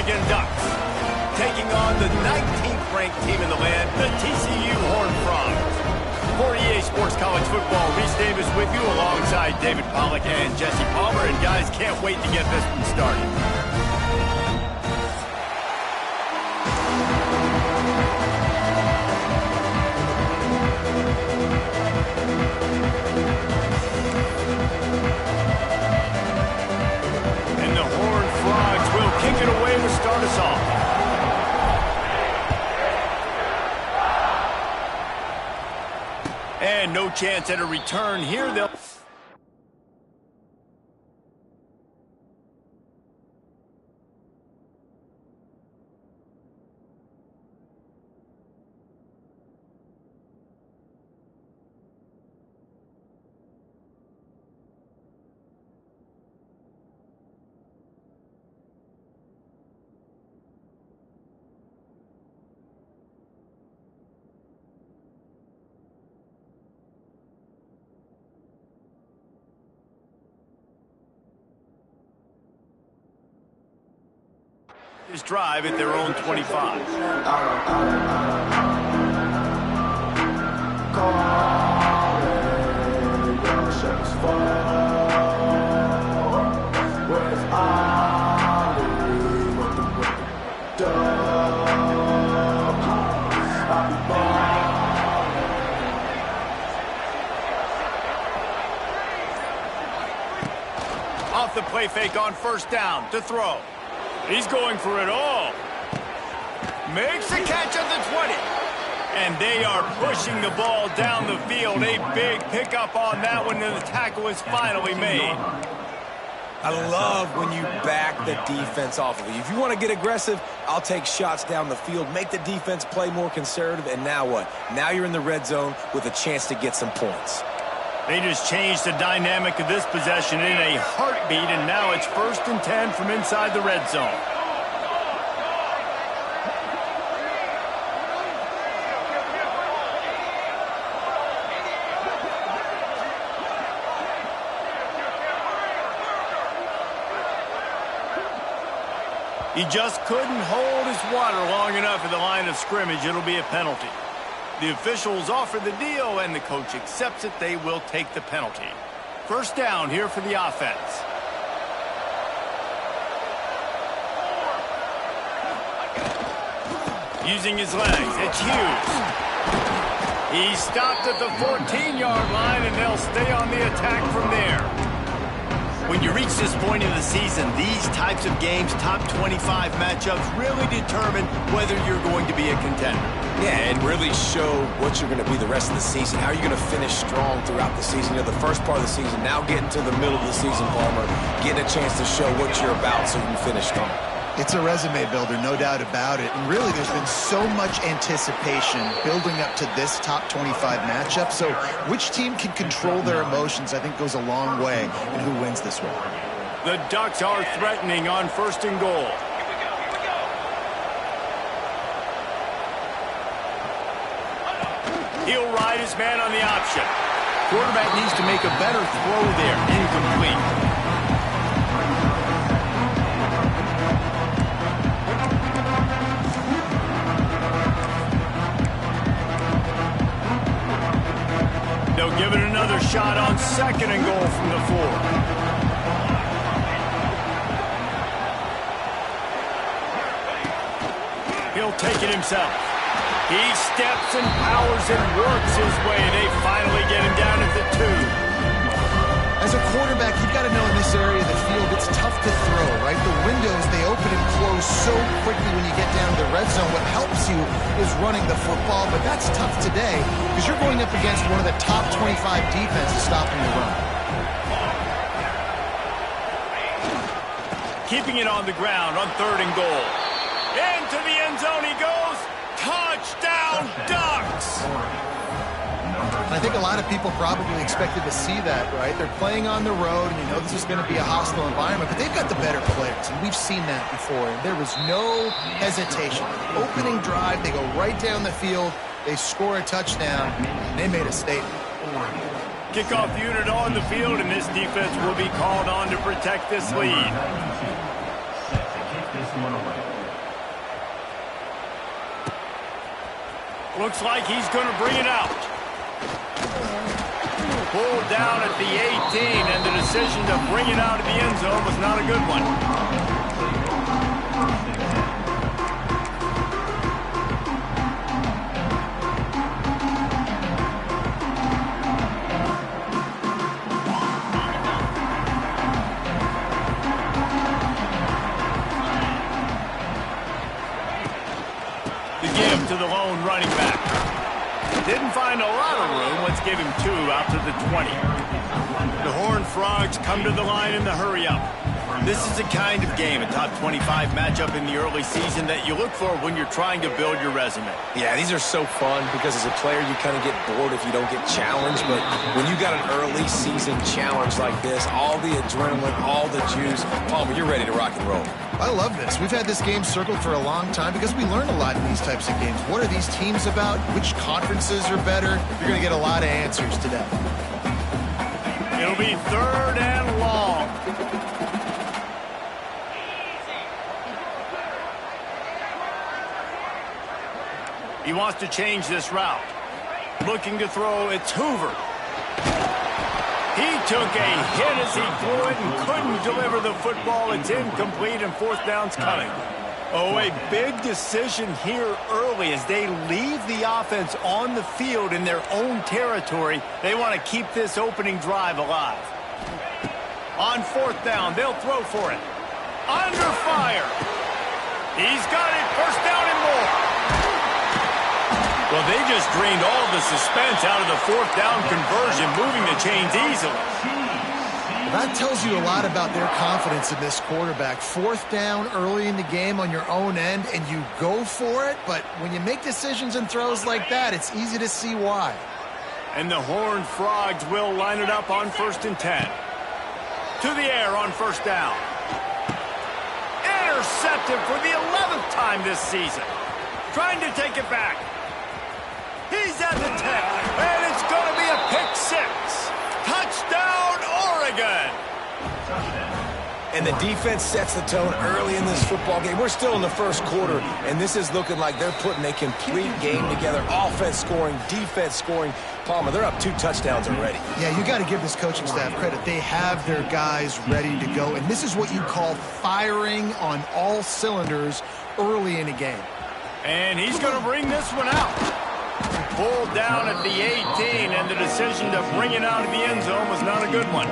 Michigan Ducks, taking on the 19th ranked team in the land, the TCU Horned Frogs. For EA Sports College Football, Reese Davis with you alongside David Pollack and Jesse Palmer. And guys, can't wait to get this one started. And the Horned Frogs will kick it away to start us off. And no chance at a return here. They'll... This drive at their own 25. Off the play fake on first down to throw. He's going for it all. Makes the catch at the 20. And they are pushing the ball down the field. A big pickup on that one, and the tackle is finally made. I love when you back the defense off of you. If you want to get aggressive, I'll take shots down the field, make the defense play more conservative, and now what? Now you're in the red zone with a chance to get some points. They just changed the dynamic of this possession in a heartbeat, and now it's 1st and 10 from inside the red zone. He just couldn't hold his water long enough at the line of scrimmage. It'll be a penalty. The officials offer the deal, and the coach accepts it. They will take the penalty. First down here for the offense. Using his legs, it's Hughes. He stopped at the 14-yard line, and they'll stay on the attack from there. When you reach this point in the season, these types of games, top 25 matchups, really determine whether you're going to be a contender. Yeah, and really show what you're going to be the rest of the season. How are you going to finish strong throughout the season? You know, the first part of the season, now getting to the middle of the season, Palmer, getting a chance to show what you're about so you can finish strong. It's a resume builder, no doubt about it. And really, there's been so much anticipation building up to this top 25 matchup. So which team can control their emotions, I think, goes a long way in who wins this one. The Ducks are threatening on 1st and goal. He'll ride his man on the option. Quarterback needs to make a better throw there. Incomplete. They'll give it another shot on 2nd and goal from the 4. He'll take it himself. He steps and powers and works his way. They finally get him down at the 2. As a quarterback, you've got to know in this area of the field, it's tough to throw, right? The windows, they open and close so quickly when you get down to the red zone. What helps you is running the football, but that's tough today because you're going up against one of the top 25 defenses stopping the run. Keeping it on the ground on 3rd and goal. Into the end zone he goes. Touchdown, Ducks! I think a lot of people probably expected to see that, right? They're playing on the road, and you know this is going to be a hostile environment, but they've got the better players, and we've seen that before. And there was no hesitation. Opening drive, they go right down the field, they score a touchdown, and they made a statement. Kickoff unit on the field, and this defense will be called on to protect this lead. Looks like he's going to bring it out. Pulled down at the 18, and the decision to bring it out of the end zone was not a good one. The give to the lone running back. Didn't find a lot of room. Let's give him 2 out to the 20. The Horned Frogs come to the line in the hurry up. This is the kind of game, a top 25 matchup in the early season, that you look for when you're trying to build your resume. Yeah, these are so fun because as a player, you kind of get bored if you don't get challenged. But when you got an early season challenge like this, all the adrenaline, all the juice, Palmer, you're ready to rock and roll. I love this. We've had this game circled for a long time because we learn a lot in these types of games. What are these teams about? Which conferences are better? You're going to get a lot of answers today. It'll be 3rd and long. He wants to change this route. Looking to throw, it's Hoover. He took a hit as he threw it and couldn't deliver the football. It's incomplete, and 4th down's coming. Oh, a big decision here early as they leave the offense on the field in their own territory. They want to keep this opening drive alive. On 4th down, they'll throw for it. Under fire. He's got it. 1st down and more. Well, they just drained all the suspense out of the 4th down conversion, moving the chains easily. That tells you a lot about their confidence in this quarterback. 4th down early in the game on your own end, and you go for it. But when you make decisions and throws like that, it's easy to see why. And the Horned Frogs will line it up on 1st and 10. To the air on 1st down. Intercepted for the 11th time this season. Trying to take it back. He's at the 10, and it's going to be a pick 6. Touchdown, Oregon! And the defense sets the tone early in this football game. We're still in the 1st quarter, and this is looking like they're putting a complete game together. Offense scoring, defense scoring. Palmer, they're up 2 touchdowns already. Yeah, you got to give this coaching staff credit. They have their guys ready to go, and this is what you call firing on all cylinders early in a game. And he's going to bring this one out. Pulled down at the 18, and the decision to bring it out of the end zone was not a good one.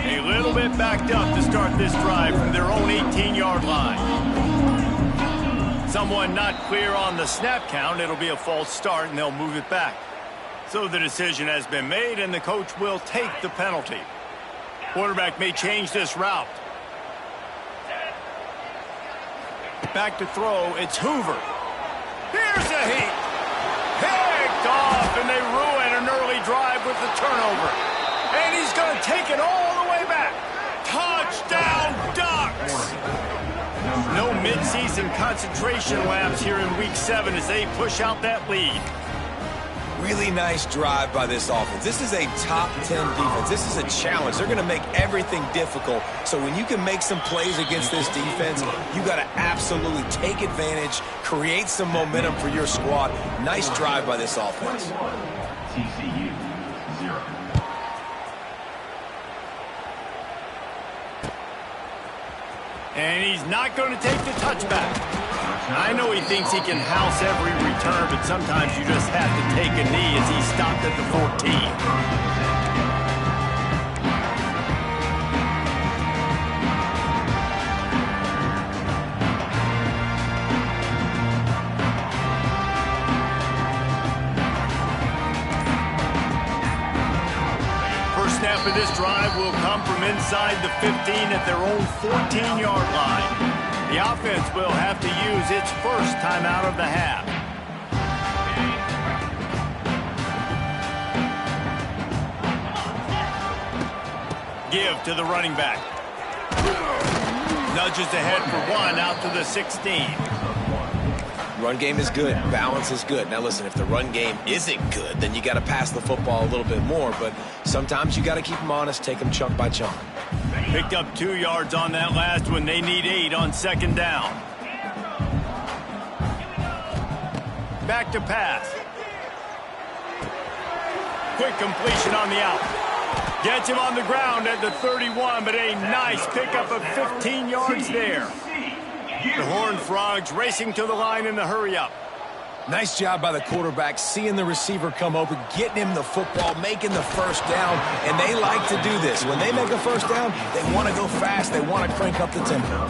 A little bit backed up to start this drive from their own 18-yard line. Someone not clear on the snap count. It'll be a false start, and they'll move it back. So the decision has been made, and the coach will take the penalty. Quarterback may change this route. Back to throw. It's Hoover. Here's a heat. Picked off, and they ruin an early drive with the turnover. And he's going to take it all the way back. Touchdown, Ducks! No mid-season concentration lapse here in Week 7 as they push out that lead. Really nice drive by this offense. This is a top 10 defense. This is a challenge. They're going to make everything difficult. So when you can make some plays against this defense, you got to absolutely take advantage, create some momentum for your squad. Nice drive by this offense. TCU, 0. And he's not going to take the touchback. I know he thinks he can house every return, but sometimes you just have to take a knee as he stopped at the 14. Snap of this drive will come from inside the 15 at their own 14-yard line. The offense will have to use its first timeout of the half. Give to the running back. Nudges ahead for 1 out to the 16. Run game is good. Balance is good. Now, listen, if the run game isn't good, then you got to pass the football a little bit more. But sometimes you got to keep them honest, take them chunk by chunk. Picked up 2 yards on that last one. They need 8 on second down. Back to pass. Quick completion on the out. Gets him on the ground at the 31, but a nice pickup of 15 yards there. The Horned Frogs racing to the line in the hurry-up. Nice job by the quarterback, seeing the receiver come open, getting him the football, making the first down, and they like to do this. When they make a first down, they want to go fast. They want to crank up the tempo.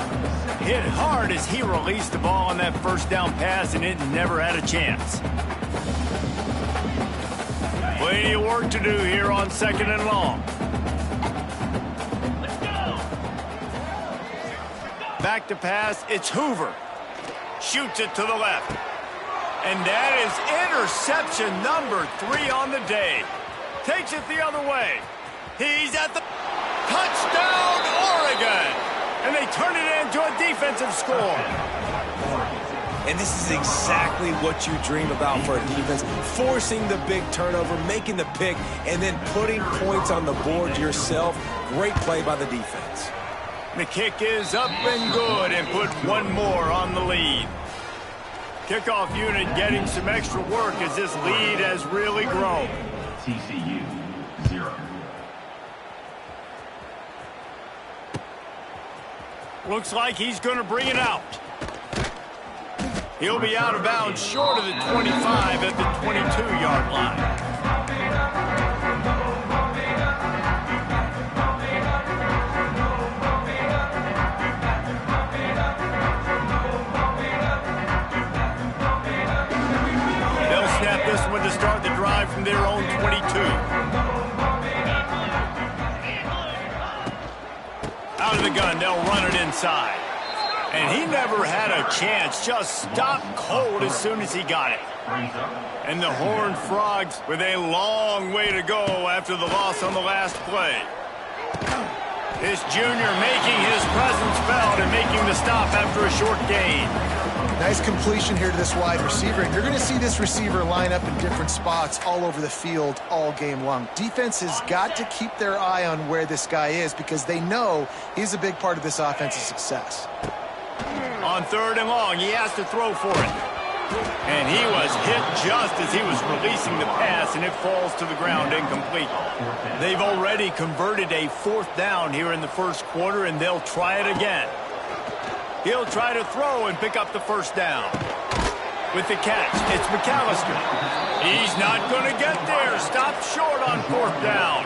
Hit hard as he released the ball on that first down pass, and it never had a chance. Plenty of work to do here on second and long. Back to pass, it's Hoover. Shoots it to the left. And that is interception number 3 on the day. Takes it the other way. He's at the touchdown, Oregon. And they turn it into a defensive score. And this is exactly what you dream about for a defense. Forcing the big turnover, making the pick, and then putting points on the board yourself. Great play by the defense. The kick is up and good and put one more on the lead. Kickoff unit getting some extra work as this lead has really grown. TCU 0. Looks like he's going to bring it out. He'll be out of bounds short of the 25 at the 22-yard line. To start the drive from their own 22. Out of the gun, they'll run it inside. And he never had a chance, just stopped cold as soon as he got it. And the Horned Frogs with a long way to go after the loss on the last play. This junior making his presence felt and making the stop after a short gain. Nice completion here to this wide receiver, and you're going to see this receiver line up in different spots all over the field all game long. Defense has got to keep their eye on where this guy is because they know he's a big part of this offense's success. On third and long, he has to throw for it. And he was hit just as he was releasing the pass, and it falls to the ground incomplete. They've already converted a 4th down here in the first quarter, and they'll try it again. He'll try to throw and pick up the first down. With the catch, it's McAllister. He's not going to get there. Stopped short on 4th down.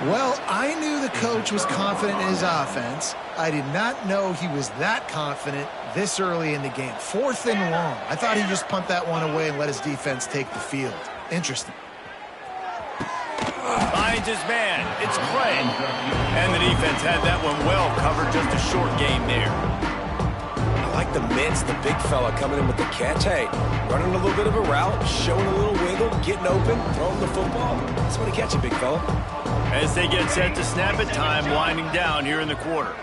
Well, I knew the coach was confident in his offense. I did not know he was that confident this early in the game. 4th and long. I thought he'd just punt that one away and let his defense take the field. Interesting. Finds his man. It's Craig. And the defense had that one well covered. Just a short gain there. I like the mitts, the big fella coming in with the catch. Hey, running a little bit of a route, showing a little wiggle, getting open, throwing the football. That's when he catch it, big fella. As they get set to snap it, time winding down here in the quarter.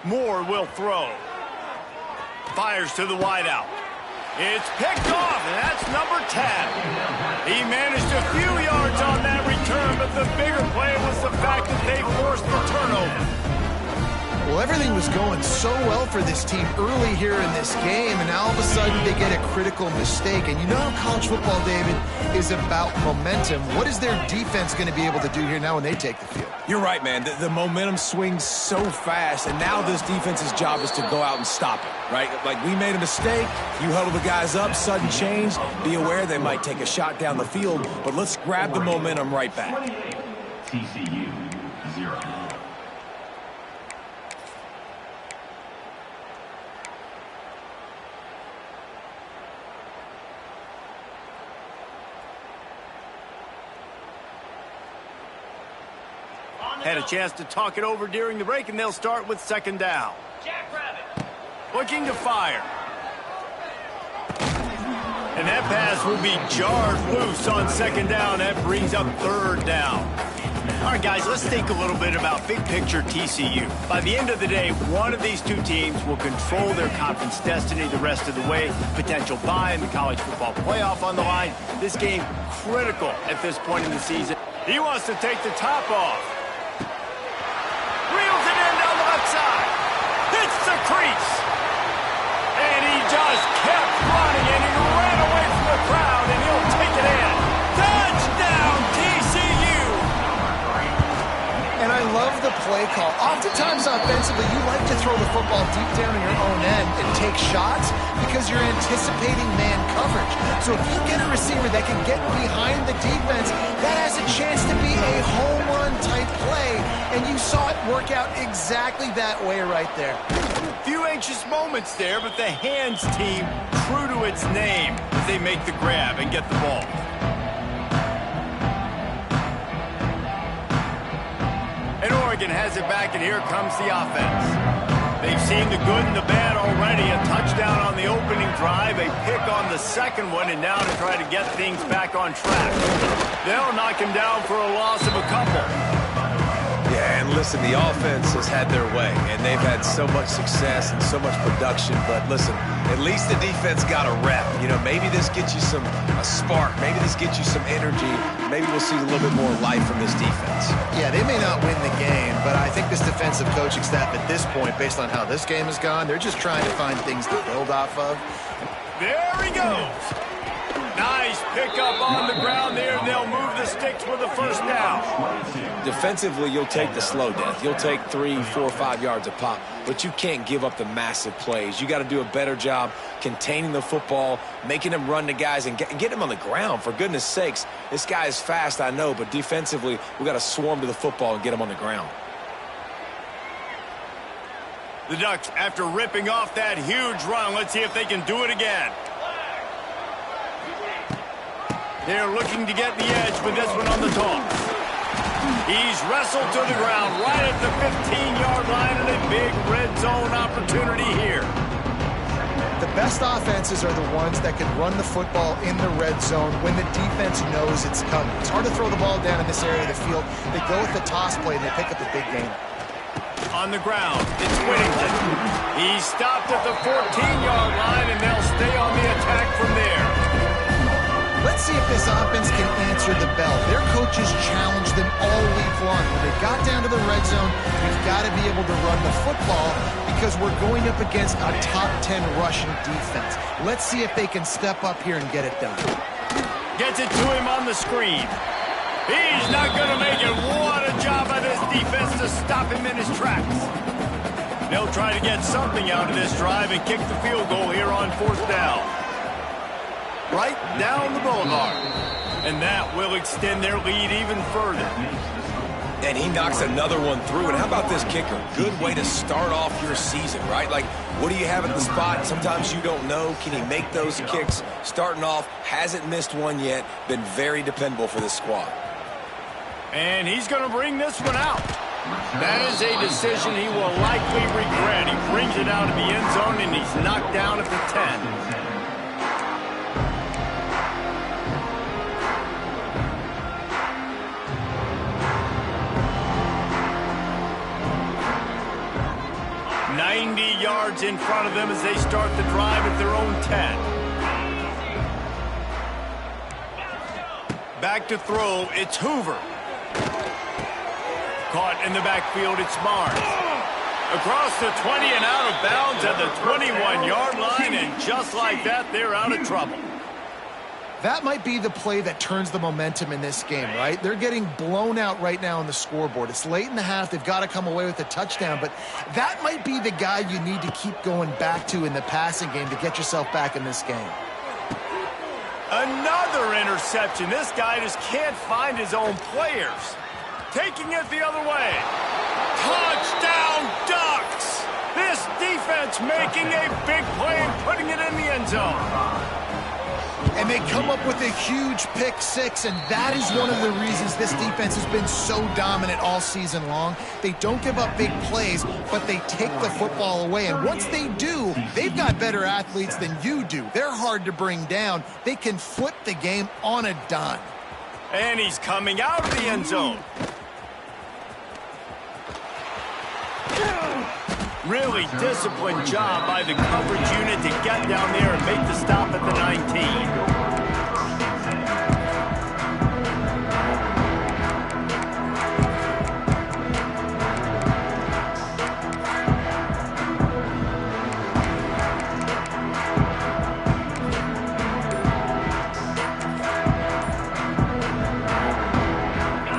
Moore will throw. Fires to the wideout. It's picked off, and that's number 10. He managed a few yards on that return, but the bigger play was the fact that they forced the turnover. Well, everything was going so well for this team early here in this game, and now all of a sudden they get a critical mistake. And you know how college football, David, is about momentum. What is their defense going to be able to do here now when they take the field? You're right, man. The momentum swings so fast, and now this defense's job is to go out and stop it, right? Like, we made a mistake. You huddle the guys up, sudden change. Be aware they might take a shot down the field, but let's grab the momentum right back. TCU 0. Had a chance to talk it over during the break, and they'll start with second down. Looking to fire. And that pass will be jarred loose on second down. That brings up third down. All right, guys, let's think a little bit about big picture TCU. By the end of the day, one of these two teams will control their conference destiny the rest of the way. Potential bye in the college football playoff on the line. This game critical at this point in the season. He wants to take the top off. Reels it in down the left side. Hits the crease. And he just kept running, and he ran away from the crowd, and he'll take it in. Touchdown, TCU! And I love the play call. Oftentimes offensively, you like to throw the football deep down in your own end and take shots because you're anticipating man coverage. So if you get a receiver that can get behind the defense, that has a chance to be a home run type play. And you saw it work out exactly that way right there. Few anxious moments there, but the hands team, true to its name, as they make the grab and get the ball. And Oregon has it back, and here comes the offense. They've seen the good and the bad already. A touchdown on the opening drive, a pick on the second one, and now to try to get things back on track. They'll knock him down for a loss of a couple. Yeah, and listen, the offense has had their way, and they've had so much success and so much production. But listen, at least the defense got a rep. You know, maybe this gets you a spark. Maybe this gets you some energy. Maybe we'll see a little bit more life from this defense. Yeah, they may not win the game, but I think this defensive coaching staff at this point, based on how this game has gone, they're just trying to find things to build off of. There he goes. Nice pickup on the ground there, and they'll move the sticks with a first down. Defensively, you'll take the slow death. You'll take 3, 4, 5 yards a pop, but you can't give up the massive plays. You got to do a better job containing the football, making them run the guys, and get them on the ground. For goodness sakes, this guy is fast, I know, but defensively, we got to swarm to the football and get him on the ground. The Ducks, after ripping off that huge run, let's see if they can do it again. They're looking to get the edge with this one on the toss. He's wrestled to the ground right at the 15-yard line, and a big red zone opportunity here. The best offenses are the ones that can run the football in the red zone when the defense knows it's coming. It's hard to throw the ball down in this area of the field. They go with the toss play, and they pick up the big game. On the ground, it's Whittington. He's stopped at the 14-yard line, and they'll stay on the attack from there. Let's see if this offense can answer the bell. Their coaches challenged them all week long. When they got down to the red zone, we've got to be able to run the football because we're going up against a top 10 rushing defense. Let's see if they can step up here and get it done. Gets it to him on the screen. He's not going to make it. What a job by this defense to stop him in his tracks. They'll try to get something out of this drive and kick the field goal here on fourth down. Right down the boulevard. And that will extend their lead even further. And he knocks another one through. And how about this kicker? Good way to start off your season, right? Like, what do you have at the spot? Sometimes you don't know. Can he make those kicks? Starting off, hasn't missed one yet. Been very dependable for this squad. And he's going to bring this one out. That is a decision he will likely regret. He brings it out of the end zone, and he's knocked down at the 10. Yards in front of them as they start the drive at their own 10. Back to throw, it's Hoover. Caught in the backfield, it's Mars. Across the 20 and out of bounds at the 21-yard line, and just like that, they're out of trouble. That might be the play that turns the momentum in this game, right? They're getting blown out right now on the scoreboard. It's late in the half. They've got to come away with a touchdown, but that might be the guy you need to keep going back to in the passing game to get yourself back in this game. Another interception. This guy just can't find his own players. Taking it the other way. Touchdown, Ducks! This defense making a big play and putting it in the end zone. And they come up with a huge pick six, and that is one of the reasons this defense has been so dominant all season long. They don't give up big plays, but they take the football away. And once they do, they've got better athletes than you do. They're hard to bring down. They can flip the game on a dime. And he's coming out of the end zone. Really disciplined job by the coverage unit to get down there and make the stop at the 19.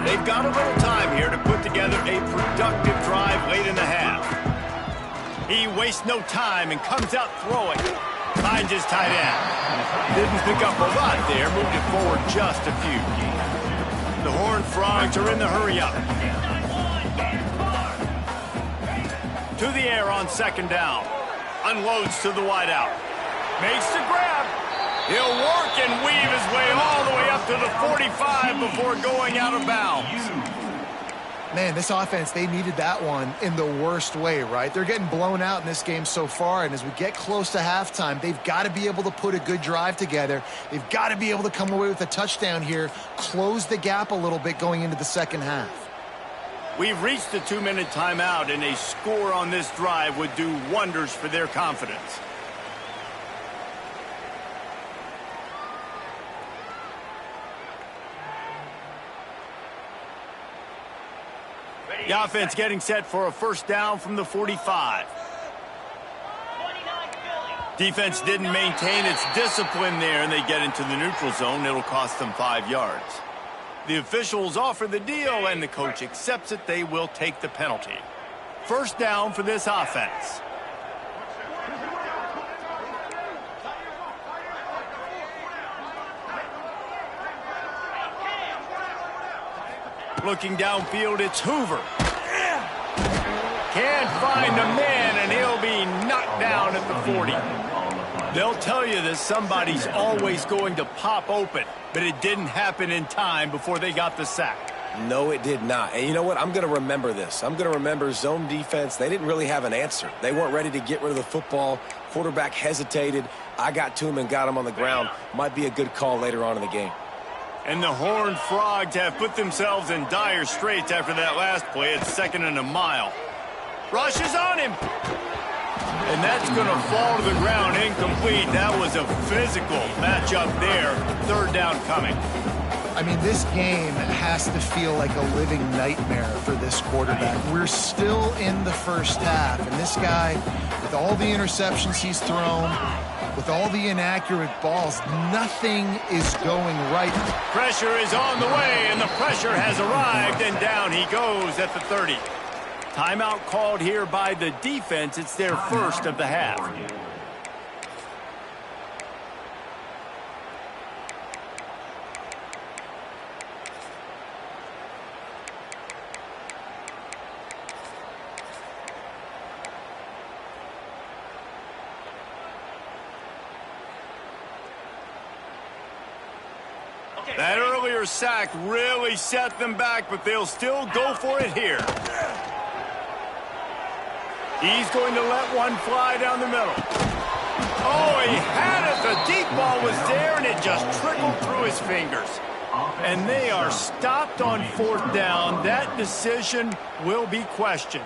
They've got a little time here to put together a productive drive late in the half. He wastes no time and comes out throwing. Finds his tight end. Didn't pick up a lot there, moved it forward just a few. The Horned Frogs are in the hurry-up. To the air on second down. Unloads to the wideout. Makes the grab. He'll work and weave his way all the way up to the 45 before going out of bounds. Man, this offense, they needed that one in the worst way, right? They're getting blown out in this game so far, and as we get close to halftime, they've got to be able to put a good drive together. They've got to be able to come away with a touchdown here, close the gap a little bit going into the second half. We've reached the 2-minute timeout, and a score on this drive would do wonders for their confidence. The offense getting set for a first down from the 45. Defense didn't maintain its discipline there, and they get into the neutral zone. It'll cost them 5 yards. The officials offer the deal, and the coach accepts it. They will take the penalty. First down for this offense. Looking downfield, it's Hoover. Can't find a man, and he'll be knocked down at the 40. They'll tell you that somebody's always going to pop open, but it didn't happen in time before they got the sack. No, it did not. And you know what? I'm going to remember this. I'm going to remember zone defense. They didn't really have an answer. They weren't ready to get rid of the football. Quarterback hesitated. I got to him and got him on the ground. Might be a good call later on in the game. And the Horned Frogs have put themselves in dire straits after that last play. It's 2nd and a mile. Rushes on him. And that's going to fall to the ground incomplete. That was a physical matchup there. Third down coming. I mean, this game has to feel like a living nightmare for this quarterback. We're still in the first half, and this guy, with all the interceptions he's thrown, with all the inaccurate balls, nothing is going right. Pressure is on the way, and the pressure has arrived, and down he goes at the 30. Timeout called here by the defense. It's their first of the half. That earlier sack really set them back, but they'll still go for it here. He's going to let one fly down the middle. Oh, he had it. The deep ball was there, and it just trickled through his fingers. And they are stopped on 4th down. That decision will be questioned.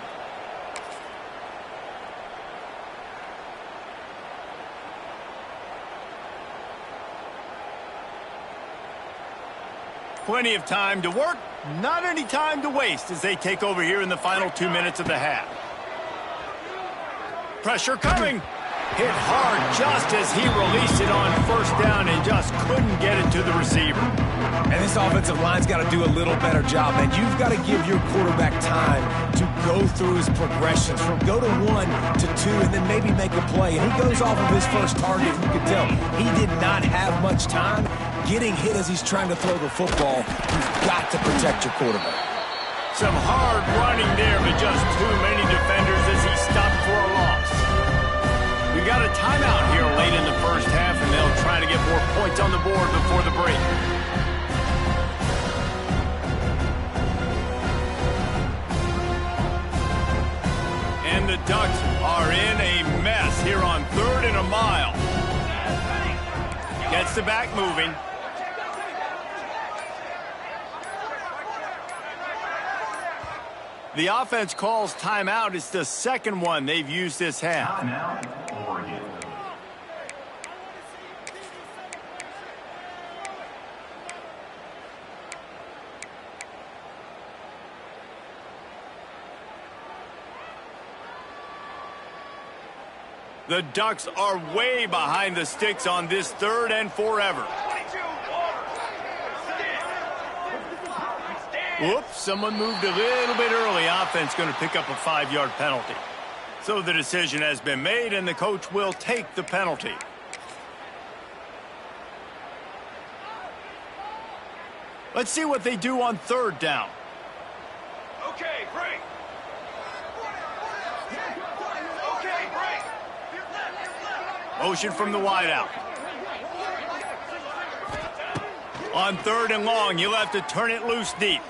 Plenty of time to work, not any time to waste as they take over here in the final 2 minutes of the half. Pressure coming. Hit hard just as he released it on first down and just couldn't get it to the receiver. And this offensive line's got to do a little better job, man. You've got to give your quarterback time to go through his progressions from go to 1 to 2 and then maybe make a play. And he goes off of his first target. You can tell he did not have much time getting hit as he's trying to throw the football. You've got to protect your quarterback. Some hard running there, but just too many defenders as he stopped for a loss. We got a timeout here late in the first half, and they'll try to get more points on the board before the break. And the Ducks are in a mess here on 3rd and a mile. Gets the back moving. The offense calls timeout. It's the second one they've used this half. Timeout, Oregon. The Ducks are way behind the sticks on this third and forever. Whoops, someone moved a little bit early. Offense going to pick up a 5-yard penalty. So the decision has been made, and the coach will take the penalty. Let's see what they do on third down. Okay, break. Okay, break. Motion from the wideout. On third and long, you'll have to turn it loose deep.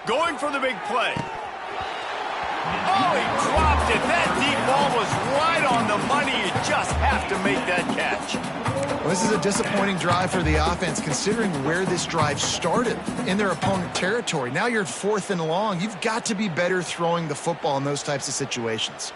Going for the big play. Oh, he dropped it. That deep ball was right on the money. You just have to make that catch. Well, this is a disappointing drive for the offense, considering where this drive started, in their opponent territory. Now you're at 4th and long. You've got to be better throwing the football in those types of situations.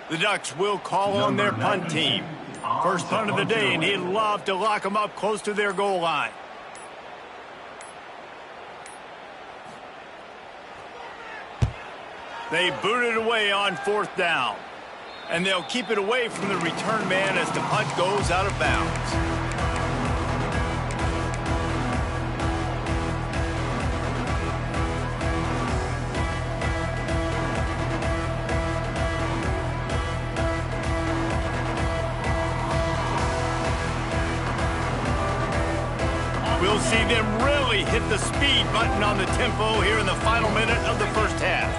The Ducks will call on their punt team. First punt of the day, and he'd love to lock them up close to their goal line. They boot it away on 4th down. And they'll keep it away from the return man as the punt goes out of bounds. We'll see them really hit the speed button on the tempo here in the final minute of the first half.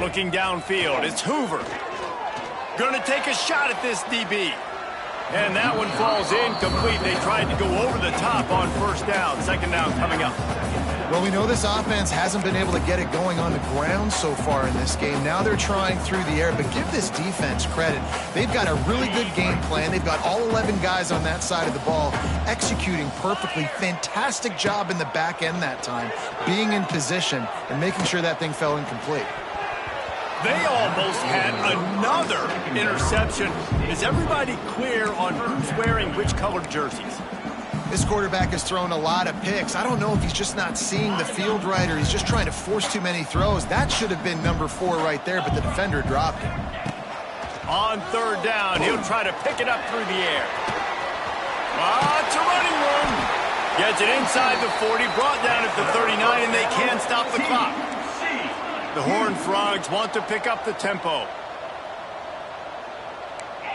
Looking downfield, it's Hoover. Going to take a shot at this DB. And that one falls incomplete. They tried to go over the top on first down. Second down coming up. Well, we know this offense hasn't been able to get it going on the ground so far in this game. Now they're trying through the air, but give this defense credit. They've got a really good game plan. They've got all 11 guys on that side of the ball executing perfectly. Fantastic job in the back end that time, being in position and making sure that thing fell incomplete. They almost had another interception. Is everybody clear on who's wearing which colored jerseys? This quarterback has thrown a lot of picks. I don't know if he's just not seeing the field right or he's just trying to force too many throws. That should have been number 4 right there, but the defender dropped it. On third down, he'll try to pick it up through the air. Lots of running room. Gets it inside the 40, brought down at the 39, and they can't stop the clock. The Horned Frogs want to pick up the tempo.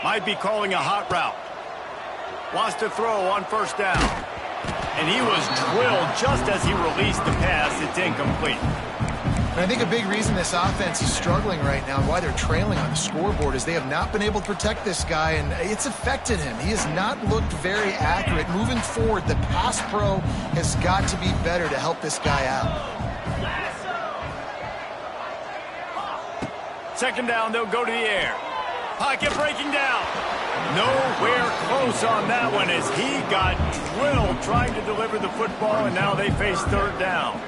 Might be calling a hot route. Wants to throw on first down. And he was drilled just as he released the pass. It's incomplete. And I think a big reason this offense is struggling right now and why they're trailing on the scoreboard is they have not been able to protect this guy, and it's affected him. He has not looked very accurate. Moving forward, the pass pro has got to be better to help this guy out. Second down, they'll go to the air. Pocket breaking down. Nowhere close on that one as he got drilled trying to deliver the football, and now they face third down.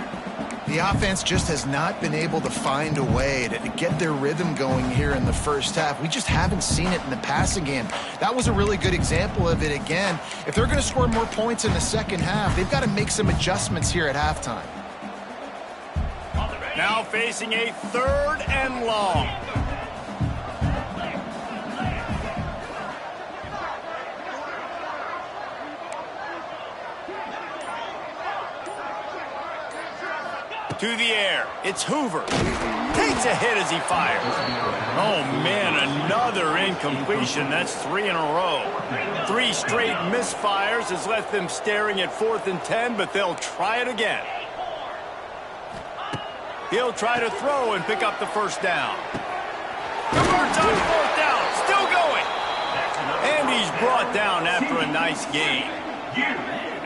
The offense just has not been able to find a way to get their rhythm going here in the first half. We just haven't seen it in the passing game. That was a really good example of it again. If they're going to score more points in the second half, they've got to make some adjustments here at halftime. Now facing a third and long. To the air. It's Hoover. Takes a hit as he fires. Oh, man, another incompletion. That's 3 in a row. 3 straight misfires has left them staring at 4th and 10, but they'll try it again. He'll try to throw and pick up the first down. Converts on 4th down. Still going. And he's brought down after a nice gain.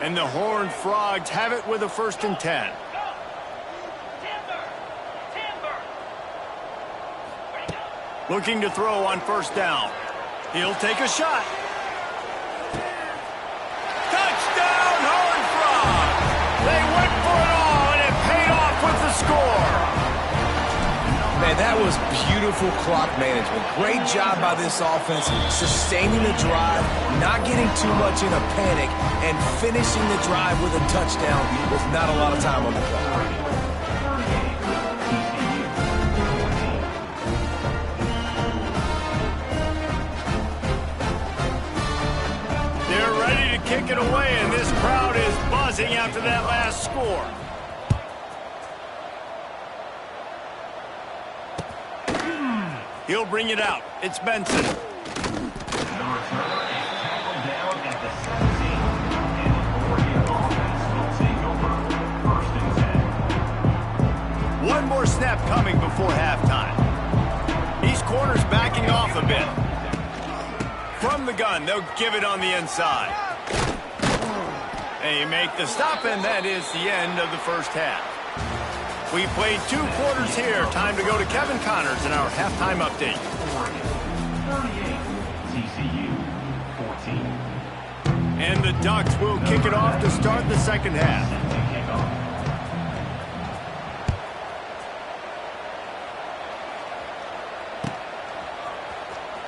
And the Horned Frogs have it with a 1st and 10. Looking to throw on 1st down. He'll take a shot. Touchdown, Horned Frogs! They went for it all, and it paid off with the score. Man, that was beautiful clock management. Great job by this offense, sustaining the drive, not getting too much in a panic, and finishing the drive with a touchdown with not a lot of time on the clock. They're ready to kick it away, and this crowd is buzzing after that last score. He'll bring it out. It's Benson. One more snap coming before halftime. These corners backing off a bit. From the gun, they'll give it on the inside. They make the stop, and that is the end of the 1st half. We played 2 quarters here. Time to go to Kevin Connors in our halftime update. 38, TCU 14. And the Ducks will kick it off to start the 2nd half.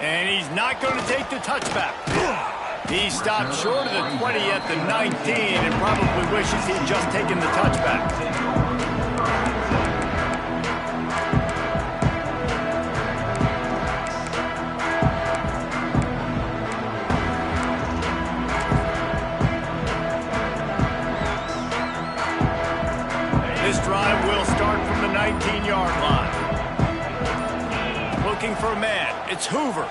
And he's not going to take the touchback. He stopped short of the 20 at the 19 and probably wishes he'd just taken the touchback. This drive will start from the 19-yard line. Looking for a man. It's Hoover.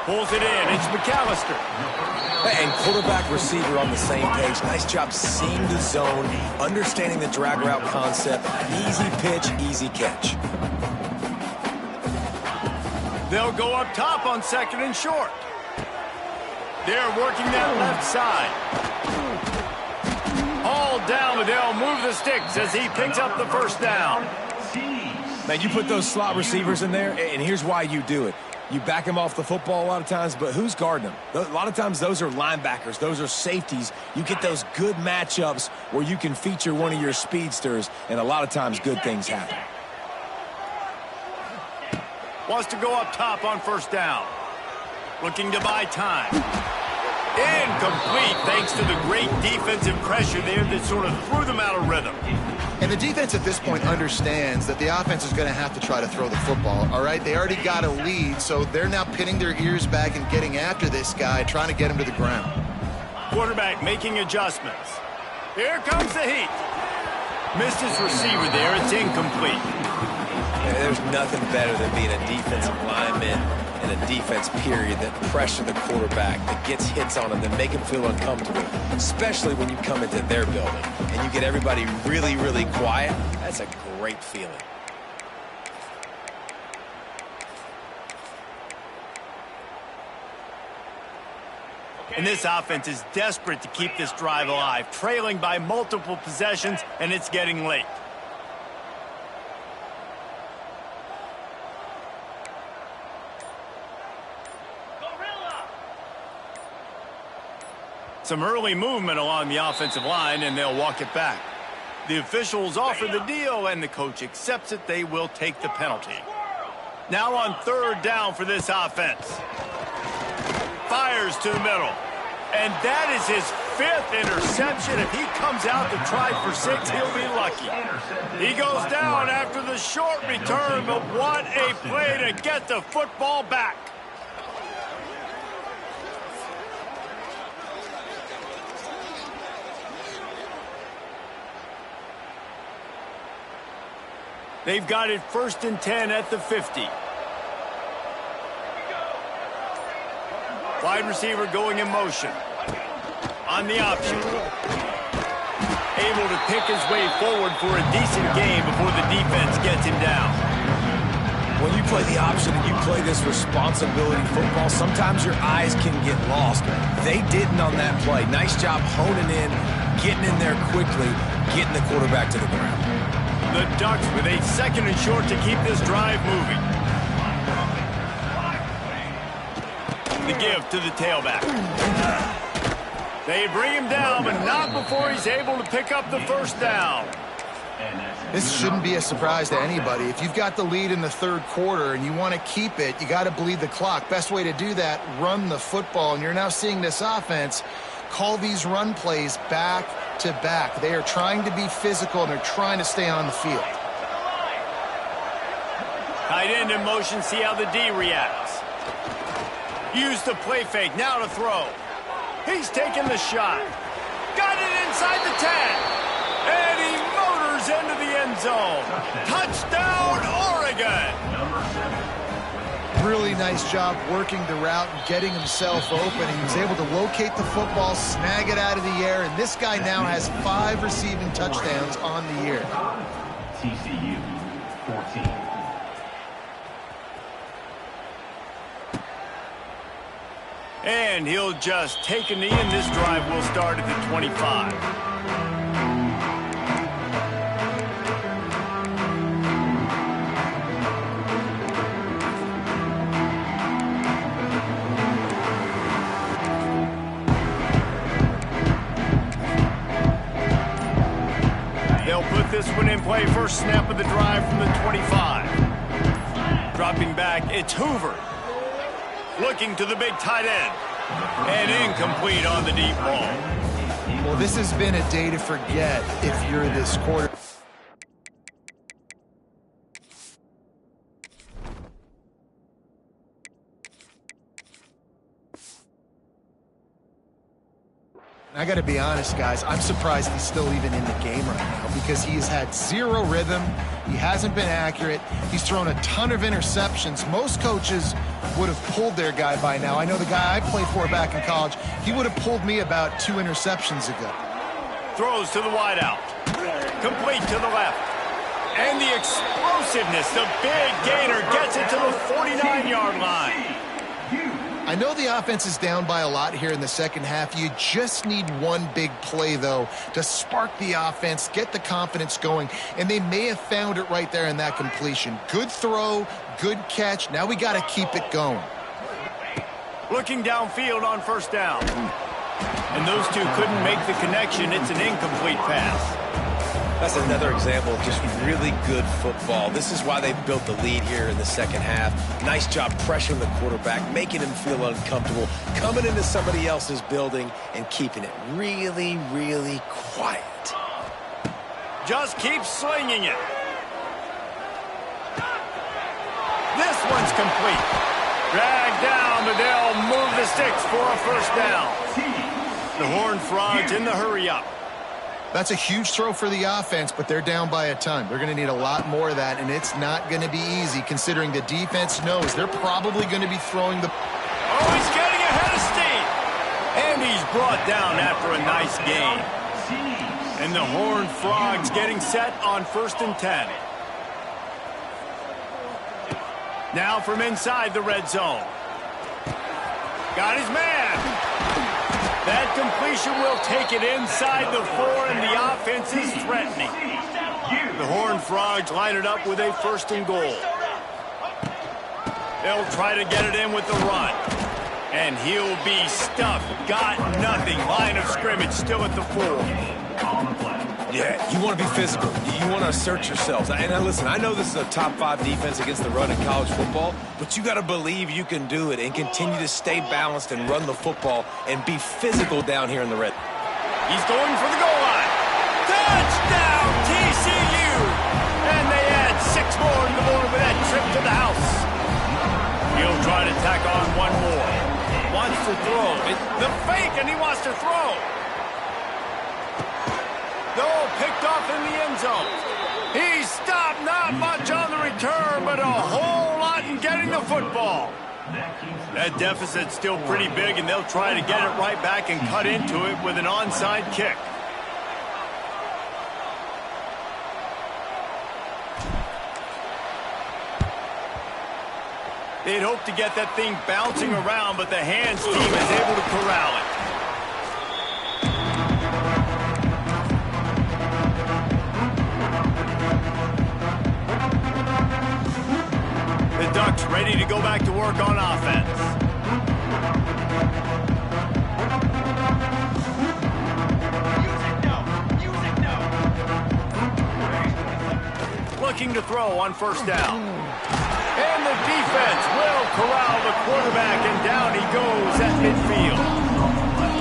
Pulls it in. It's McAllister. And quarterback receiver on the same page. Nice job seeing the zone, understanding the drag route concept. Easy pitch, easy catch. They'll go up top on 2nd and short. They're working that left side. All down, but they'll move the sticks as he picks up the 1st down. Man, you put those slot receivers in there, and here's why you do it. You back them off the football a lot of times, but who's guarding them? A lot of times those are linebackers. Those are safeties. You get those good matchups where you can feature one of your speedsters, and a lot of times good things happen. Wants to go up top on 1st down. Looking to buy time. Incomplete thanks to the great defensive pressure there that sort of threw them out of rhythm. And the defense at this point understands that the offense is going to have to try to throw the football, all right? They already got a lead, so they're now pinning their ears back and getting after this guy, trying to get him to the ground. Quarterback making adjustments. Here comes the heat. Missed his receiver there. It's incomplete. And there's nothing better than being a defensive lineman in a defense period that pressure the quarterback, that gets hits on him, that make him feel uncomfortable, especially when you come into their building and you get everybody really, really quiet. That's a great feeling. And this offense is desperate to keep this drive alive, trailing by multiple possessions, and it's getting late. Some early movement along the offensive line, and they'll walk it back. The officials offer the deal, and the coach accepts it. They will take the penalty. Now on 3rd down for this offense. Fires to the middle. And that is his 5th interception. If he comes out to try for 6, he'll be lucky. He goes down after the short return, but what a play to get the football back. They've got it 1st and 10 at the 50. Wide receiver going in motion. On the option. Able to pick his way forward for a decent gain before the defense gets him down. When you play the option and you play this responsibility football, sometimes your eyes can get lost. They didn't on that play. Nice job honing in, getting in there quickly, getting the quarterback to the ground. The Ducks with a 2nd and short to keep this drive moving. The give to the tailback. They bring him down, but not before he's able to pick up the first down. This shouldn't be a surprise to anybody. If you've got the lead in the 3rd quarter and you want to keep it, you got to bleed the clock. Best way to do that, run the football. And you're now seeing this offense call these run plays back to back. They are trying to be physical, and they're trying to stay on the field. Tight end in motion, see how the D reacts. Use the play fake, now to throw. He's taking the shot. Got it inside the 10. And he motors into the end zone. Touchdown, Oregon. Really nice job working the route and getting himself open. He was able to locate the football, snag it out of the air, and this guy now has 5 receiving touchdowns on the year. TCU 14. And he'll just take a knee, and this drive will start at the 25. They'll put this one in play. First snap of the drive from the 25. Dropping back, it's Hoover. Looking to the big tight end. And incomplete on the deep ball. Well, this has been a day to forget if you're this quarter. I got to be honest, guys, I'm surprised he's still even in the game right now because he has had 0 rhythm. He hasn't been accurate. He's thrown a ton of interceptions. Most coaches would have pulled their guy by now. I know the guy I played for back in college, he would have pulled me about 2 interceptions ago. Throws to the wideout. Complete to the left. And the explosiveness, the big gainer gets it to the 49-yard line. I know the offense is down by a lot here in the second half. You just need one big play, though, to spark the offense, get the confidence going, and they may have found it right there in that completion. Good throw, good catch. Now we got to keep it going. Looking downfield on first down. And those two couldn't make the connection. It's an incomplete pass. That's another example of just really good football. This is why they built the lead here in the second half. Nice job pressuring the quarterback, making him feel uncomfortable, coming into somebody else's building and keeping it really, really quiet. Just keep slinging it. This one's complete. Dragged down, but they'll move the sticks for a first down. The Horned Frogs in the hurry-up. That's a huge throw for the offense, but they're down by a ton. They're going to need a lot more of that, and it's not going to be easy considering the defense knows they're probably going to be throwing the... Oh, he's getting ahead of steam. And he's brought down after a nice gain. And the Horned Frogs getting set on 1st and 10. Now from inside the red zone. Got his man. That completion will take it inside the 4, and the offense is threatening. The Horned Frogs line it up with a 1st and goal. They'll try to get it in with the run. And he'll be stuffed. Got nothing. Line of scrimmage still at the 4. Yeah, you want to be physical. You want to assert yourselves. And listen, I know this is a top 5 defense against the run in college football, but you got to believe you can do it and continue to stay balanced and run the football and be physical down here in the red. He's going for the goal line. Touchdown, TCU! And they add 6 more to the board with that trip to the house. He'll try to tack on one more. Wants to throw. The fake, and he wants to throw. No, picked off in the end zone. He stopped, not much on the return, but a whole lot in getting the football. That deficit's still pretty big, and they'll try to get it right back and cut into it with an onside kick. They'd hoped to get that thing bouncing around, but the hands team is able to corral it. The Ducks ready to go back to work on offense. Looking to throw on first down. And the defense will corral the quarterback, and down he goes at midfield.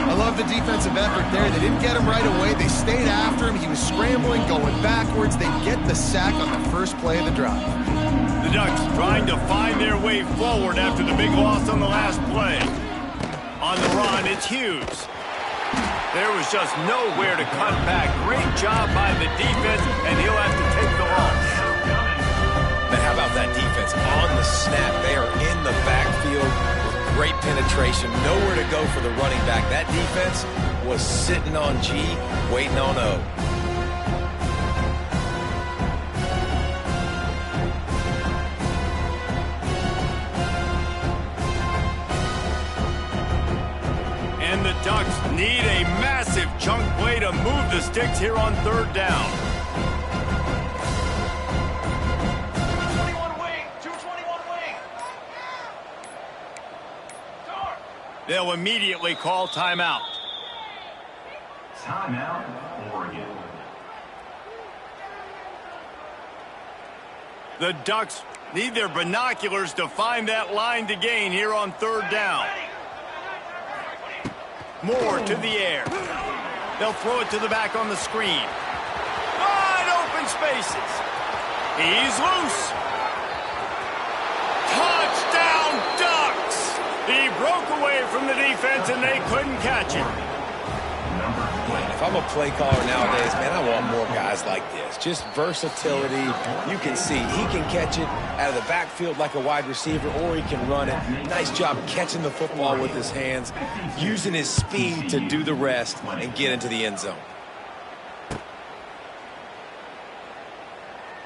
I love the defensive effort there. They didn't get him right away. They stayed after him. He was scrambling, going backwards. They get the sack on the first play of the drive. The Ducks trying to find their way forward after the big loss on the last play. On the run, it's Hughes. There was just nowhere to cut back. Great job by the defense, and he'll have to take the loss. But how about that defense? On the snap, they are in the backfield with great penetration. Nowhere to go for the running back. That defense was sitting on G, waiting on O. And the Ducks need a massive chunk play to move the sticks here on third down. They'll immediately call timeout. Timeout, Oregon. The Ducks need their binoculars to find that line to gain here on third down. Moore to the air. They'll throw it to the back on the screen. Wide open spaces. He's loose. Touchdown, Ducks! He broke away from the defense, and they couldn't catch him. If I'm a play caller nowadays, man, I want more guys like this. Just versatility. You can see he can catch it out of the backfield like a wide receiver, or he can run it. Nice job catching the football with his hands, using his speed to do the rest and get into the end zone.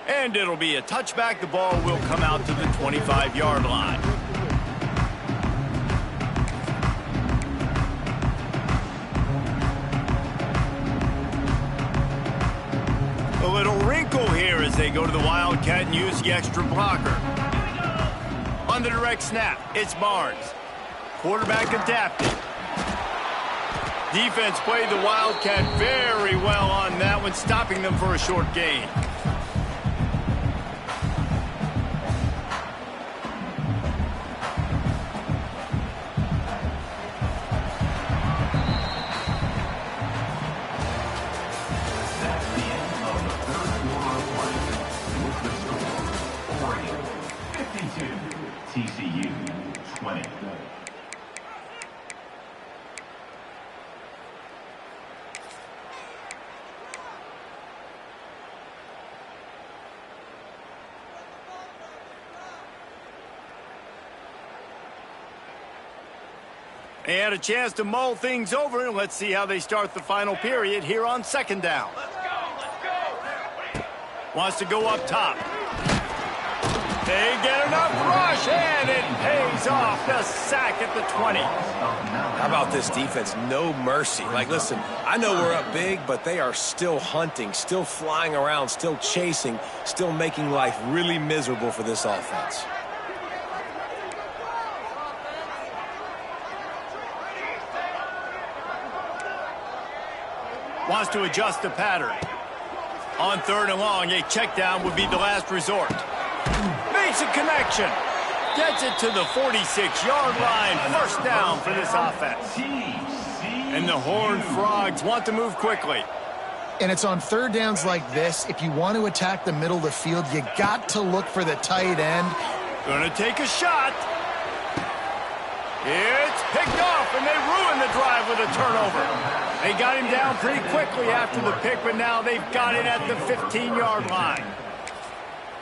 And it'll be a touchback. The ball will come out to the 25-yard line. A little wrinkle here as they go to the Wildcat and use the extra blocker. On the direct snap, it's Barnes. Quarterback adapted. Defense played the Wildcat very well on that one, stopping them for a short gain. TCU 20. They had a chance to mull things over, and let's see how they start the final period here on second down. Let's go! Wants to go up top. They get enough rush, and it pays off. The sack at the 20. How about this defense? No mercy. Like, listen, I know we're up big, but they are still hunting, still flying around, still chasing, still making life really miserable for this offense. Wants to adjust the pattern. On third and long, a check down would be the last resort. Makes a connection. Gets it to the 46-yard line. First down for this offense. And the Horned Frogs want to move quickly. And it's on third downs like this. If you want to attack the middle of the field, you got to look for the tight end. Gonna take a shot. It's picked off, and they ruin the drive with a turnover. They got him down pretty quickly after the pick, but now they've got it at the 15-yard line.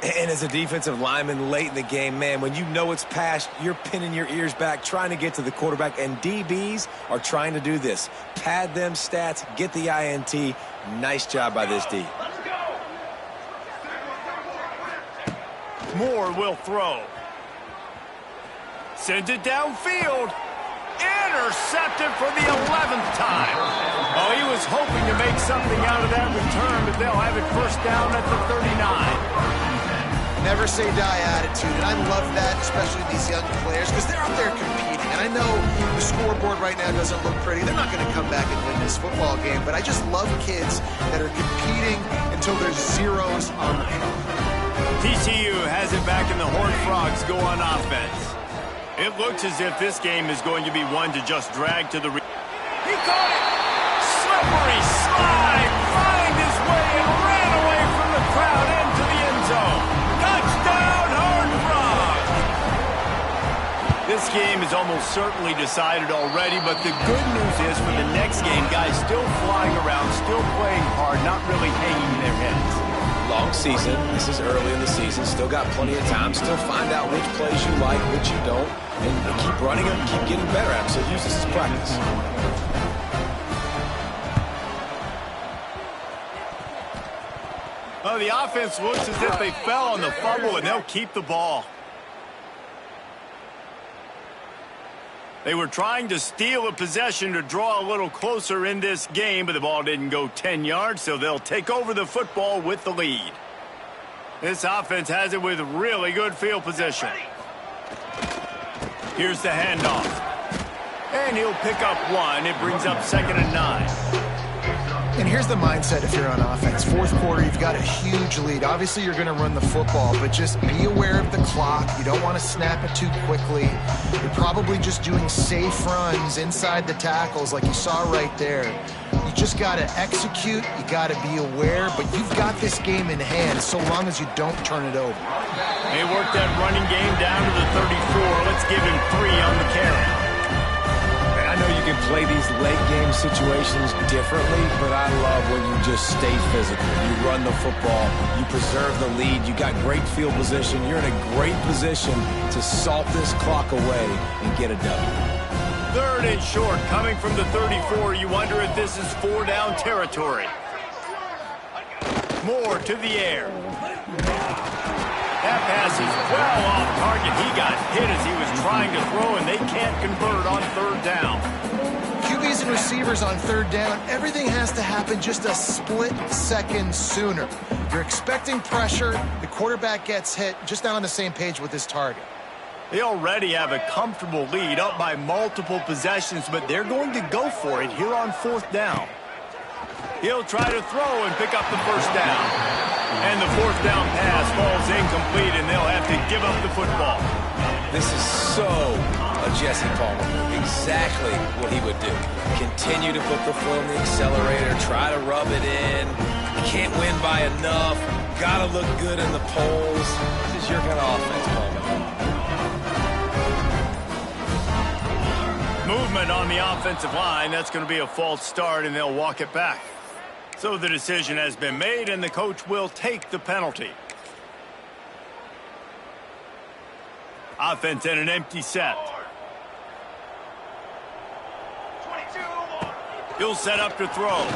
And as a defensive lineman late in the game, man, when you know it's past, you're pinning your ears back, trying to get to the quarterback, and DBs are trying to do this. Pad them stats, get the INT. Nice job by this D. Moore will throw. Sends it downfield. Intercepted for the 11th time. Oh, he was hoping to make something out of that return, but they'll have it first down at the 39. Never say die attitude, and I love that, especially these young players, because they're out there competing. And I know the scoreboard right now doesn't look pretty. They're not going to come back and win this football game, but I just love kids that are competing until there's zeros on the clock. TCU has it back, and the Horned Frogs go on offense. It looks as if this game is going to be one to just drag to the... He caught it! Slippery slide! Find his way and ran away from the crowd into the end zone. Touchdown, Horned Frogs! This game is almost certainly decided already, but the good news is for the next game, guys still flying around, still playing hard, not really hanging their heads. Long season. This is early in the season. Still got plenty of time. Still find out which plays you like, which you don't, and keep running them, keep getting better at them. So use this as practice. Oh, the offense looks as if they fell on the fumble, and they'll keep the ball. They were trying to steal a possession to draw a little closer in this game, but the ball didn't go 10 yards, so they'll take over the football with the lead. This offense has it with really good field position. Here's the handoff. And he'll pick up one. It brings up 2nd and 9. And here's the mindset if you're on offense. Fourth quarter, you've got a huge lead. Obviously, you're going to run the football, but just be aware of the clock. You don't want to snap it too quickly. You're probably just doing safe runs inside the tackles like you saw right there. You just got to execute. You got to be aware, but you've got this game in hand so long as you don't turn it over. They worked that running game down to the 34. Let's give him 3 on the carry. I know you can play these late game situations differently, but I love when you just stay physical. You run the football, you preserve the lead, you got great field position, you're in a great position to salt this clock away and get a W. 3rd and short, coming from the 34. You wonder if this is 4-down territory. Moore to the air. That pass is well off target. He got hit as he was trying to throw, and they can't convert on 3rd down. QBs and receivers on 3rd down, everything has to happen just a split second sooner. You're expecting pressure, the quarterback gets hit, just not on the same page with his target. They already have a comfortable lead, up by multiple possessions, but they're going to go for it here on 4th down. He'll try to throw and pick up the 1st down. And the 4th down pass falls incomplete, and they'll have to give up the football. This is so a Jesse Palmer move. Exactly what he would do. Continue to put the foot on the accelerator, try to rub it in. Can't win by enough. Gotta look good in the polls. This is your kind of offense, Palmer. Movement on the offensive line. That's going to be a false start, and they'll walk it back. So the decision has been made, and the coach will take the penalty. Offense in an empty set. 22. He'll set up to throw.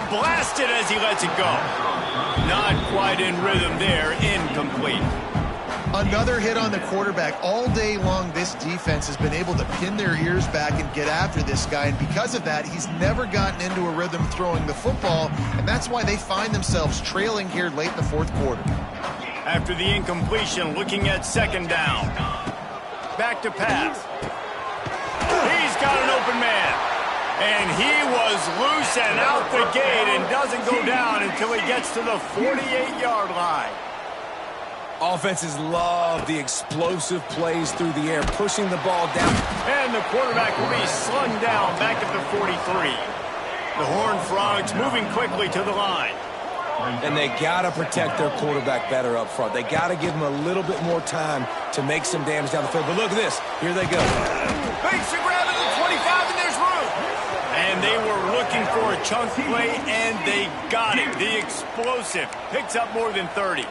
Blasted as he lets it go. Not quite in rhythm there. Incomplete. Another hit on the quarterback. All day long, this defense has been able to pin their ears back and get after this guy, and because of that, he's never gotten into a rhythm throwing the football, and that's why they find themselves trailing here late in the 4th quarter. After the incompletion, looking at 2nd down. Back to pass. He's got an open man. And he was loose and out the gate and doesn't go down until he gets to the 48-yard line. Offenses love the explosive plays through the air, pushing the ball down. And the quarterback will be slung down back at the 43. The Horned Frogs moving quickly to the line. And they got to protect their quarterback better up front. They got to give him a little bit more time to make some damage down the field. But look at this. Here they go. Makes the grab at the 25, and there's room. And they were looking for a chunk play, and they got it. The explosive picks up more than 30.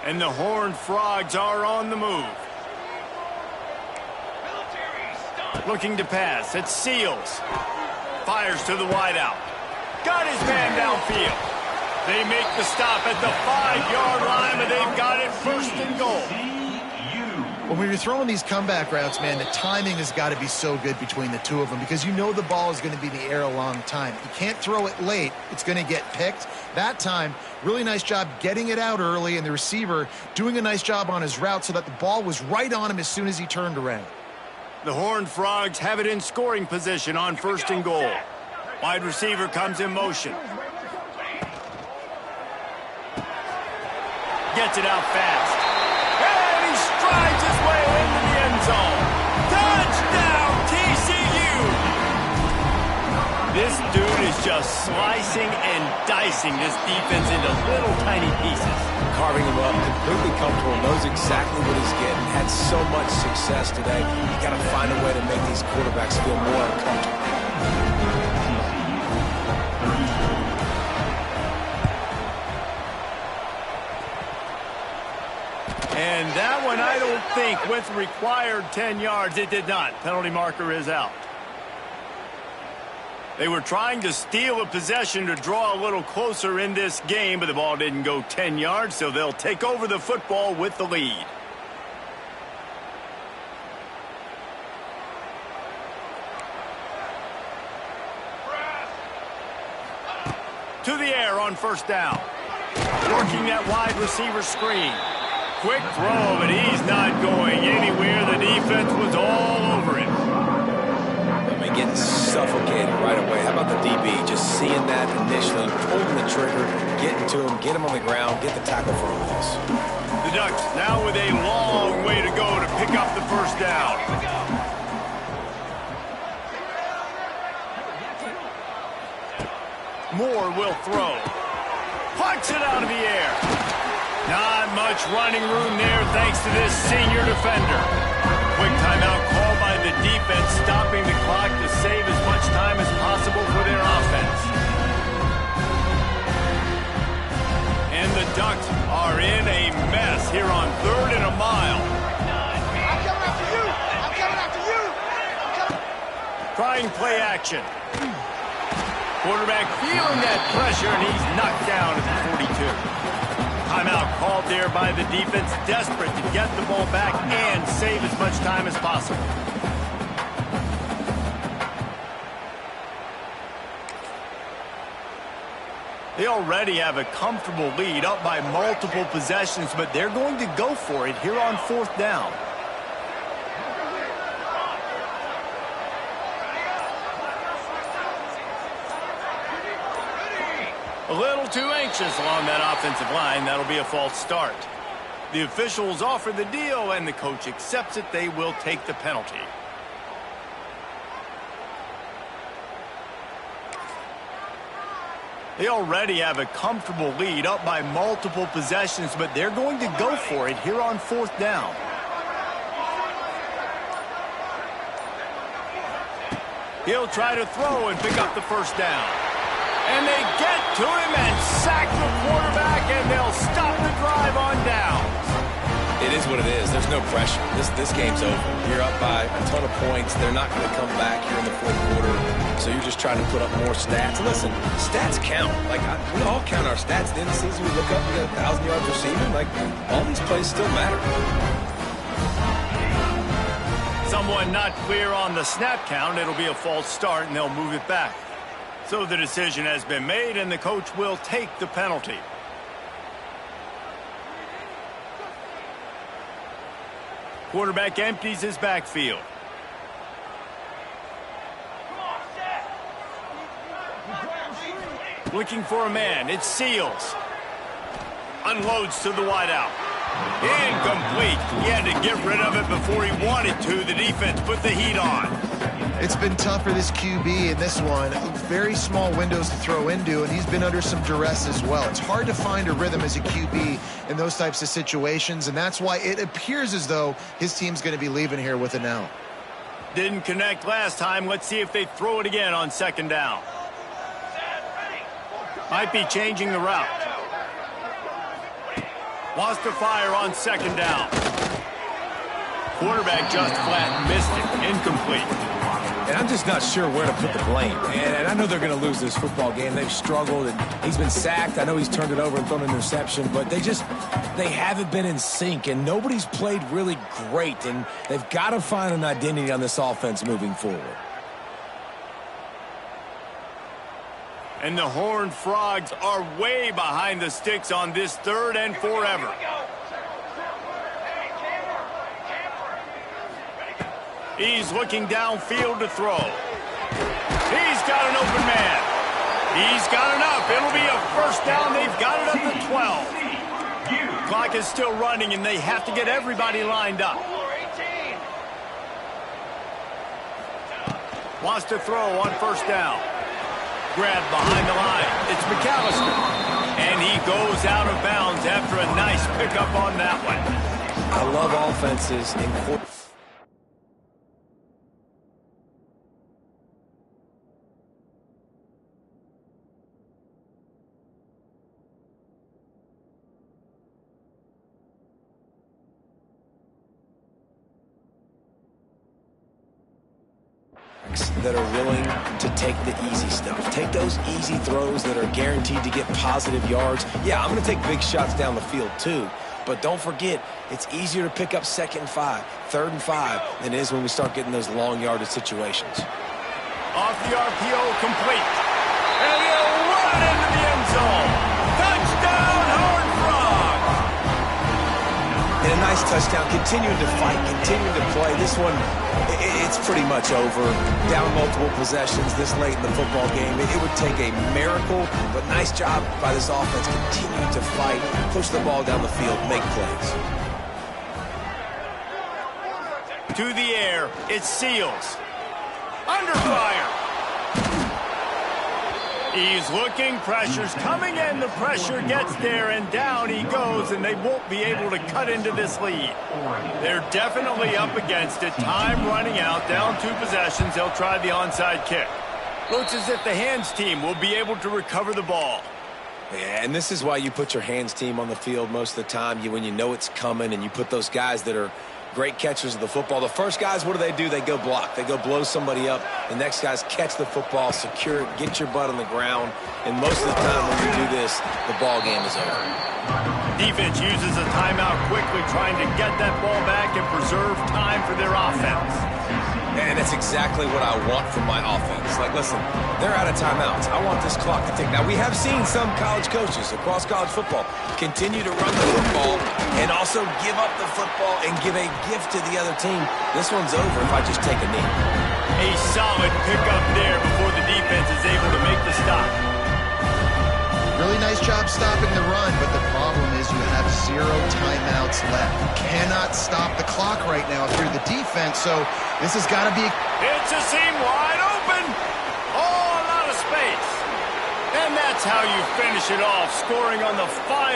And the Horned Frogs are on the move. Looking to pass. It's Seals. Fires to the wideout. Got his man downfield. They make the stop at the 5-yard line, but they've got it first and goal. When you're throwing these comeback routes, man, the timing has got to be so good between the two of them because you know the ball is going to be in the air a long time. You can't throw it late. It's going to get picked. That time, really nice job getting it out early, and the receiver doing a nice job on his route so that the ball was right on him as soon as he turned around. The Horned Frogs have it in scoring position on first and goal. Wide receiver comes in motion. Gets it out fast. And he strides his way into the end zone. Touchdown, TCU! This dude is just slicing and dicing this defense into little tiny pieces. Carving him up, completely comfortable, knows exactly what he's getting, had so much success today. You got to find a way to make these quarterbacks feel more uncomfortable. And that one, I don't think, with required 10 yards, it did not. Penalty marker is out. They were trying to steal a possession to draw a little closer in this game, but the ball didn't go 10 yards, so they'll take over the football with the lead. To the air on first down. Working that wide receiver screen. Quick throw, but he's not going anywhere. The defense was all over him. I mean, getting suffocated right away. How about the DB? Just seeing that initially, pulling the trigger, getting to him, get him on the ground, get the tackle for a loss. The Ducks now with a long way to go to pick up the first down. Moore will throw. Pucks it out of the air. Not much running room there thanks to this senior defender. Quick timeout called by the defense, stopping the clock to save as much time as possible for their offense. And the Ducks are in a mess here on 3rd and a mile. I'm coming after you! I'm coming after you! I'm coming. Trying play action. Quarterback feeling that pressure, and he's knocked down at the 42. Timeout called there by the defense, desperate to get the ball back and save as much time as possible. They already have a comfortable lead, up by multiple possessions, but they're going to go for it here on 4th down. A little too anxious along that offensive line. That'll be a false start. The officials offer the deal, and the coach accepts it. They will take the penalty. They already have a comfortable lead, up by multiple possessions, but they're going to go for it here on 4th down. He'll try to throw and pick up the first down. And they get to him and sack the quarterback, and they'll stop the drive on downs. It is what it is. There's no pressure. This game's over. You're up by a ton of points. They're not going to come back here in the 4th quarter. So you're just trying to put up more stats. And listen, stats count. Like, we all count our stats. At the end of the season, we look up, we got 1,000 yards receiving. Like, all these plays still matter. Someone not clear on the snap count. It'll be a false start, and they'll move it back. So the decision has been made, and the coach will take the penalty. Quarterback empties his backfield. Looking for a man. It's Seals. Unloads to the wideout. Incomplete. He had to get rid of it before he wanted to. The defense put the heat on. It's been tough for this QB in this one. Very small windows to throw into, and he's been under some duress as well. It's hard to find a rhythm as a QB in those types of situations, and that's why it appears as though his team's going to be leaving here with an L. Didn't connect last time. Let's see if they throw it again on 2nd down. Might be changing the route. Wants to fire on 2nd down. Quarterback just flat missed it. Incomplete. And I'm just not sure where to put the blame. And I know they're going to lose this football game. They've struggled, and he's been sacked. I know he's turned it over and thrown an interception, but they haven't been in sync, and nobody's played really great, and they've got to find an identity on this offense moving forward. And the Horned Frogs are way behind the sticks on this 3rd and forever. He's looking downfield to throw. He's got an open man. He's got enough. It'll be a first down. They've got it up to 12. Clock is still running, and they have to get everybody lined up. Wants to throw on first down. Grab behind the line. It's McAllister. And he goes out of bounds after a nice pickup on that one. I love offenses in that are willing to take the easy stuff. Take those easy throws that are guaranteed to get positive yards. Yeah, I'm going to take big shots down the field too, but don't forget, it's easier to pick up 2nd and 5, 3rd and 5 than it is when we start getting those long yardage situations. Off the RPO, complete. And he'll run it into the end zone. Touchdown, Horned Frogs! And a nice touchdown, continuing to fight, continuing to play. This one, it's pretty much over. Down multiple possessions this late in the football game. It would take a miracle, but nice job by this offense continuing to fight, push the ball down the field, make plays. To the air, it's Seals. Under fire. He's looking, pressure's coming in, the pressure gets there, and down he goes, and they won't be able to cut into this lead. They're definitely up against it. Time running out, down 2 possessions. They'll try the onside kick. Looks as if the hands team will be able to recover the ball. Yeah, and this is why you put your hands team on the field most of the time, when you know it's coming, and you put those guys that are great catchers of the football. The first guys, what do? They go block. They go blow somebody up. The next guys catch the football, secure it, get your butt on the ground. And most of the time when you do this, the ball game is over. Defense uses a timeout quickly, trying to get that ball back and preserve time for their offense. And that's exactly what I want from my offense. Like, listen, they're out of timeouts. I want this clock to tick. Now, we have seen some college coaches across college football continue to run the football and also give up the football and give a gift to the other team. This one's over if I just take a knee. A solid pickup there before the defense is able to make the stop. Really nice job stopping the run, but the problem is you have 0 timeouts left. You cannot stop the clock right now if you're the defense, so this has got to be... It's a seam wide open. All out of space. And that's how you finish it off, scoring on the final